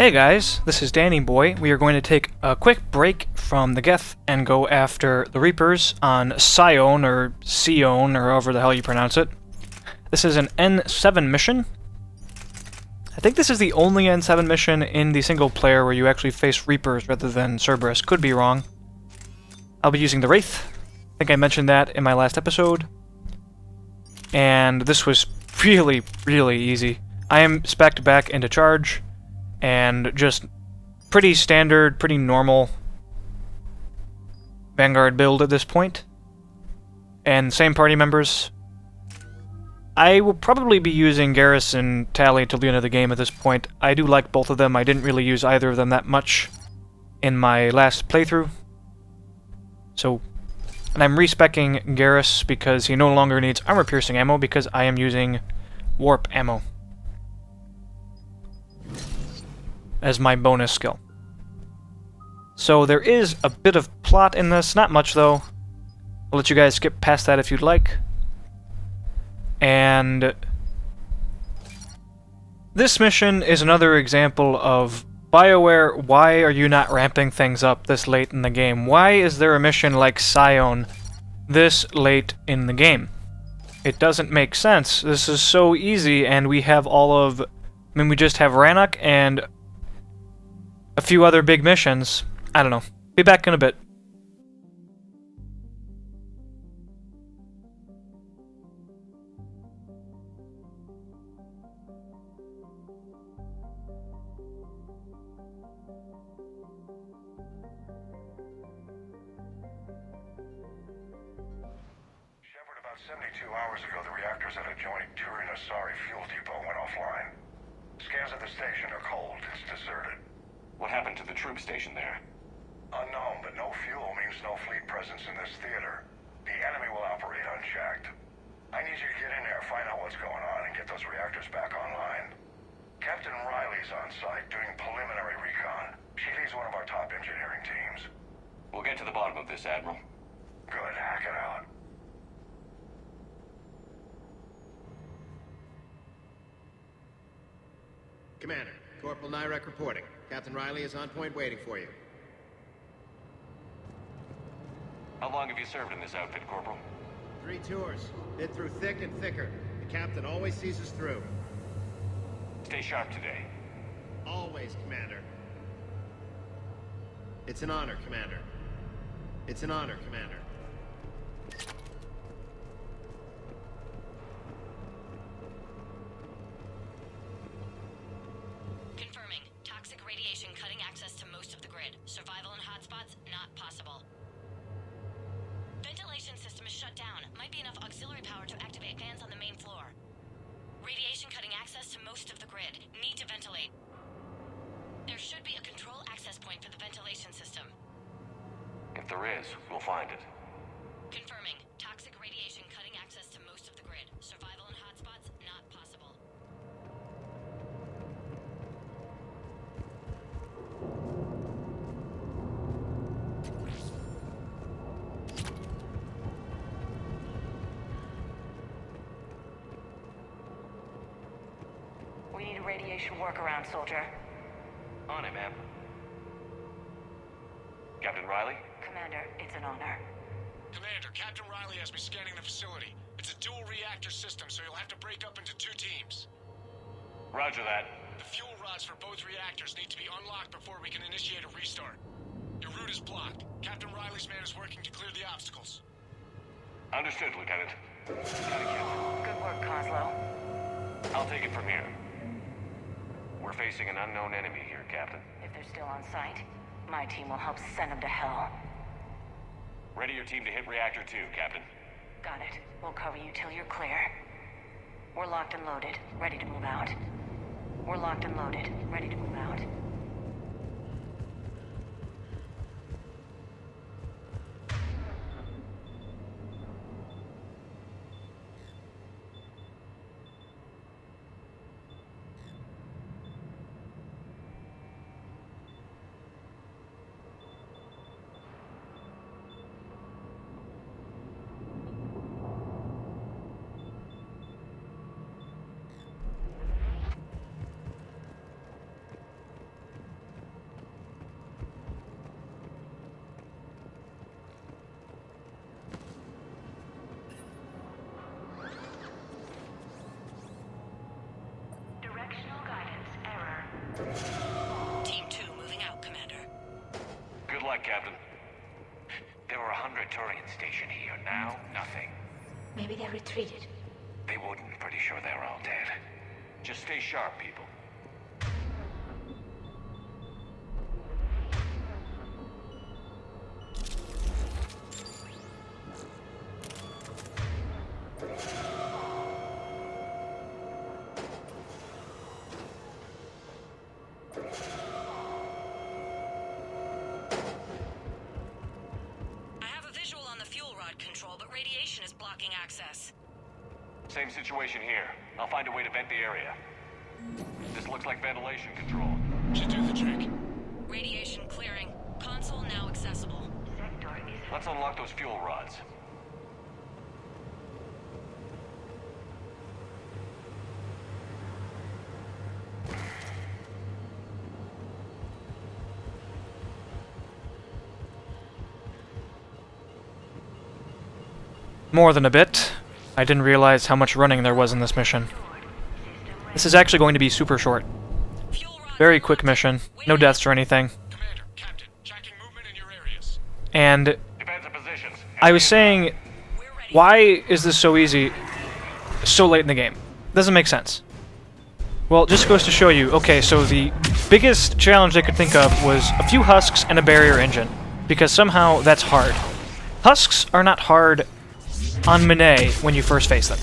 Hey guys, this is Danny Boy. We are going to take a quick break from the Geth and go after the Reapers on Cyone, or Cyone, or however the hell you pronounce it. This is an N7 mission. I think this is the only N7 mission in the single player where you actually face Reapers rather than Cerberus. Could be wrong. I'll be using the Wraith. I think I mentioned that in my last episode. And this was really, really easy. I am spec'd back into charge. And just pretty standard, pretty normal Vanguard build at this point. And same party members. I will probably be using Garrus and Tally till the end of the game at this point. I do like both of them. I didn't really use either of them that much in my last playthrough. So, and I'm respecking Garrus because he no longer needs armor-piercing ammo because I am using warp ammo as my bonus skill. So there is a bit of plot in this, not much though. I'll let you guys skip past that if you'd like. And this mission is another example of BioWare, why are you not ramping things up this late in the game? Why is there a mission like Cyone this late in the game? It doesn't make sense. This is so easy, and we have all of... we just have Rannoch and a few other big missions. I don't know. Be back in a bit. About 72 hours ago, the reactors at adjoining Turin-Asari fuel depot went offline. Scans at the station are cold. It's deserted. What happened to the troop station there? Unknown, but no fuel means no fleet presence in this theater. The enemy will operate unchecked. I need you to get in there, find out what's going on, and get those reactors back online. Captain Riley's on site doing preliminary recon. She leads one of our top engineering teams. We'll get to the bottom of this, Admiral. Good, hack it out. Commander, Corporal Nyrek reporting. Captain Riley is on point waiting for you. How long have you served in this outfit, Corporal? 3 tours. Been through thick and thicker. The captain always sees us through. Stay sharp today. Always, Commander. It's an honor, Commander. It's an honor, Commander. Confirming. Toxic radiation cutting access to most of the grid. Survival in hotspots, not possible. Ventilation system is shut down. Might be enough auxiliary power to activate fans on the main floor. Radiation cutting access to most of the grid. Need to ventilate. There should be a control access point for the ventilation system. If there is, we'll find it. Confirming. Toxic radiation cutting access to most of the grid. Survival in hotspots, not possible. We need a radiation workaround, soldier. On it, ma'am. Captain Riley? Commander, it's an honor. Commander, Captain Riley has me scanning the facility. It's a dual reactor system, so you'll have to break up into 2 teams. Roger that. The fuel rods for both reactors need to be unlocked before we can initiate a restart. Your route is blocked. Captain Riley's man is working to clear the obstacles. Understood, Lieutenant. Good work, Coslow. I'll take it from here. We're facing an unknown enemy here, Captain. If they're still on site, my team will help send them to hell. Ready your team to hit Reactor 2, Captain. Got it. We'll cover you till you're clear. We're locked and loaded, ready to move out. We're locked and loaded, ready to move out. Team 2 moving out, Commander. Good luck, Captain. There were 100 Turians stationed here. Now, nothing. Maybe they retreated. They wouldn't. Pretty sure they're all dead. Just stay sharp, people. I have a visual on the fuel rod control, but radiation is blocking access. Same situation here. I'll find a way to vent the area. This looks like ventilation control. Should do the trick. Radiation clearing. Console now accessible. Let's unlock those fuel rods. More than a bit. I didn't realize how much running there was in this mission. This is actually going to be super short. Fuel rod Very quick mission. No deaths or anything. Commander, Captain, tracking movement in your areas. And Defense of positions. I was saying, why is this so easy so late in the game? Doesn't make sense. Well, it just goes to show you, okay, so the biggest challenge I could think of was a few husks and a barrier engine, because somehow that's hard. Husks are not hard on Mine when you first face them.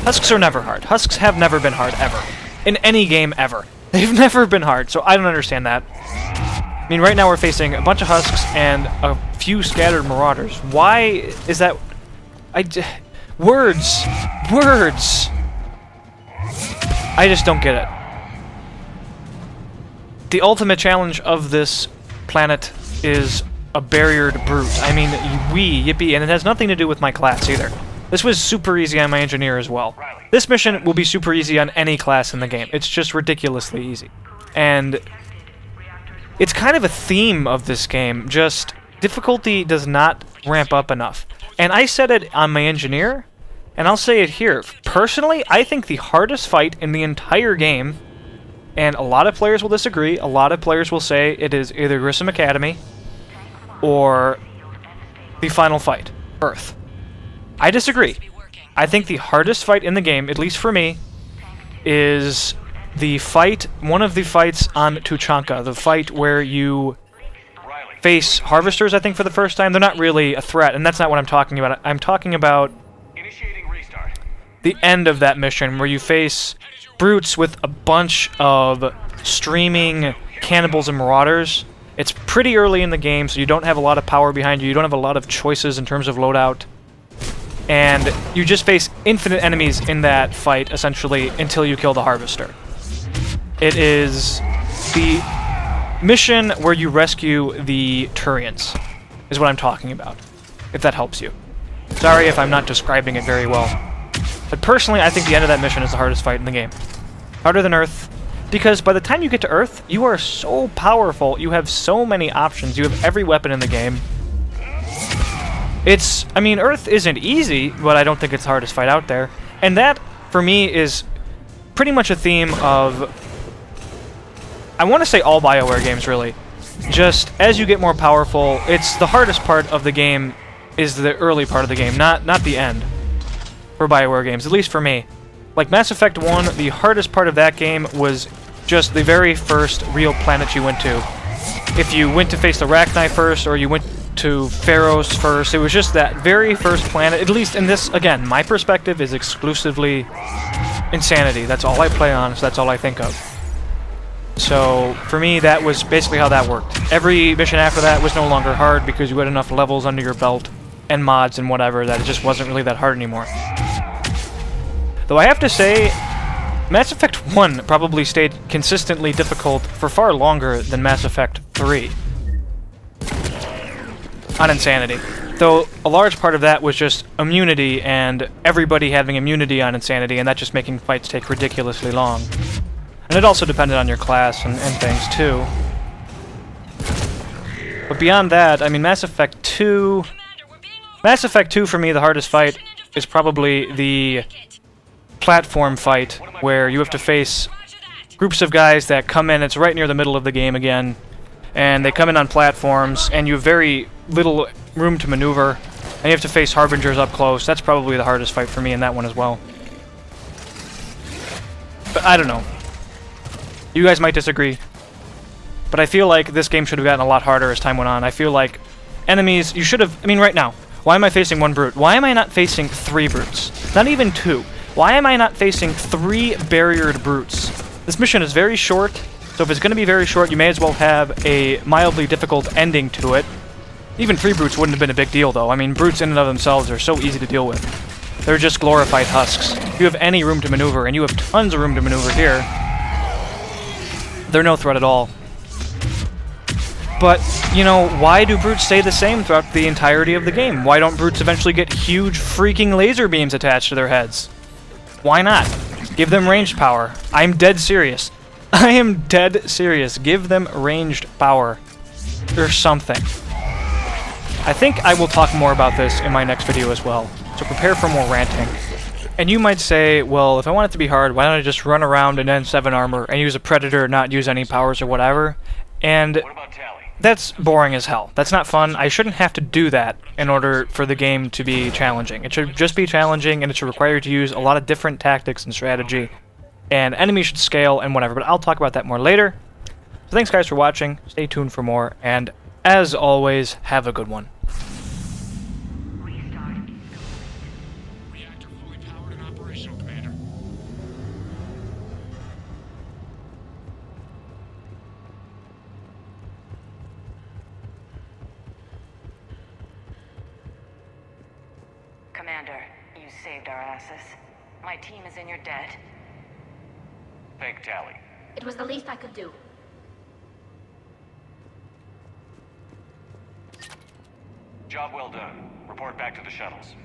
Husks are never hard. Husks have never been hard, ever. In any game, ever. They've never been hard, so I don't understand that. I mean, right now we're facing a bunch of husks and a few scattered marauders. Why is that... Words! Words! I just don't get it. The ultimate challenge of this planet is a barriered brute. I mean, yippee, and it has nothing to do with my class either. This was super easy on my engineer as well. This mission will be super easy on any class in the game. It's just ridiculously easy. And it's kind of a theme of this game, just difficulty does not ramp up enough. And I said it on my engineer, and I'll say it here. Personally, I think the hardest fight in the entire game, and a lot of players will disagree, a lot of players will say it is either Grissom Academy or the final fight, Earth. I disagree. I think the hardest fight in the game, at least for me, is the fight, one of the fights on Tuchanka, the fight where you face harvesters, I think, for the first time. They're not really a threat, and that's not what I'm talking about. I'm talking about Initiating restart. the end of that mission, where you face brutes with a bunch of streaming cannibals and marauders. It's pretty early in the game, so you don't have a lot of power behind you. You don't have a lot of choices in terms of loadout. And you just face infinite enemies in that fight, essentially, until you kill the Harvester. It is the mission where you rescue the Turians, is what I'm talking about, if that helps you. Sorry if I'm not describing it very well. But personally, I think the end of that mission is the hardest fight in the game. Harder than Earth, because by the time you get to Earth, you are so powerful, you have so many options, you have every weapon in the game. I mean, Earth isn't easy, but I don't think it's the hardest fight out there. And that, for me, is pretty much a theme of, I want to say all BioWare games, really. Just, as you get more powerful, it's the hardest part of the game is the early part of the game, not the end, for BioWare games, at least for me. Like Mass Effect 1, the hardest part of that game was just the very first real planet you went to. If you went to face the Rachni first, or you went to Pharaohs first, it was just that very first planet, at least in this, again, my perspective is exclusively Insanity. That's all I play on, so that's all I think of. So, for me, that was basically how that worked. Every mission after that was no longer hard because you had enough levels under your belt, and mods and whatever, that it just wasn't really that hard anymore. Though I have to say, Mass Effect 1 probably stayed consistently difficult for far longer than Mass Effect 3 on Insanity. Though a large part of that was just immunity and everybody having immunity on Insanity, and that just making fights take ridiculously long. And it also depended on your class and things too. But beyond that, I mean, Mass Effect 2 for me, the hardest fight is probably the platform fight where you have to face groups of guys that come in. It's right near the middle of the game again, and they come in on platforms, and you have very little room to maneuver, and you have to face Harbingers up close. That's probably the hardest fight for me in that one as well. But I don't know. You guys might disagree, but I feel like this game should have gotten a lot harder as time went on. I feel like enemies, you should have, I mean right now, why am I facing one brute? Why am I not facing 3 brutes? Not even 2. Why am I not facing 3 barriered brutes? This mission is very short, so if it's going to be very short, you may as well have a mildly difficult ending to it. Even 3 brutes wouldn't have been a big deal though. I mean, brutes in and of themselves are so easy to deal with. They're just glorified husks. You have any room to maneuver, and you have tons of room to maneuver here. They're no threat at all. But, you know, why do brutes stay the same throughout the entirety of the game? Why don't brutes eventually get huge freaking laser beams attached to their heads? Why not? Give them ranged power. I'm dead serious. I am dead serious. Give them ranged power. Or something. I think I will talk more about this in my next video as well. So prepare for more ranting. And you might say, well, if I want it to be hard, why don't I just run around in N7 armor and use a Predator, not use any powers or whatever? And What about Tally? that's boring as hell. That's not fun. I shouldn't have to do that in order for the game to be challenging. It should just be challenging, and it should require you to use a lot of different tactics and strategy. And enemies should scale and whatever, but I'll talk about that more later. So thanks guys for watching. Stay tuned for more, and as always, have a good one. Reactor fully powered and operational, Commander. Commander, you saved our asses. My team is in your debt. Thank Tally. It was the least I could do. Job well done. Report back to the shuttles.